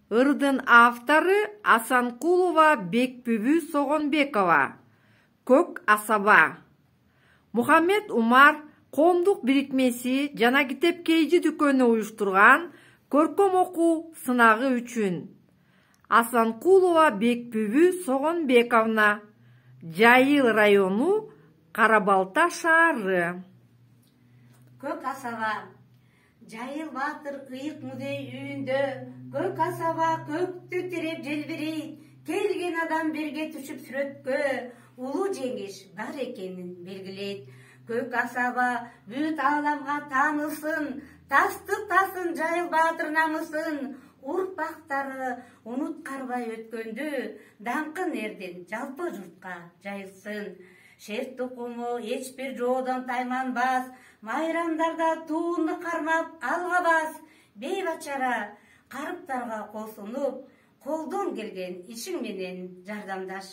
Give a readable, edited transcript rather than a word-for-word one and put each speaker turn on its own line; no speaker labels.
Ырдын автору Асанкулова Бекбүбү Согонбекова. Көк асаба. Мухаммед Умар коомдук бирикмеси жана китеп кейжи дүкөнү уюштурган көркөм окуу сынагы үчүн. Асанкулова Бекбүбү Согонбековна. Жайыл району, Карабалта шаары.
Көк асаба. Жайыл батыр ыйык мудей үйүндө, көк асаба көктү тиреп желбирейт, келген адам берге түшүп сүрөткө, улуу жеңиш бар экенин белгилейт. Көк асаба бүт ааламга таанылсын, тастык тасын Жайыл баатыр намысын, урпактары унуткарбай өткөндү, даңкын эрден жалпы журтка жайылсын. Шер тукуму эч бир жоодон тайманбас, майрамдарда туунду кармап алга бас. Бейбачара карыптарга кол сунуп, колдон келген ишиң менен жардамдаш.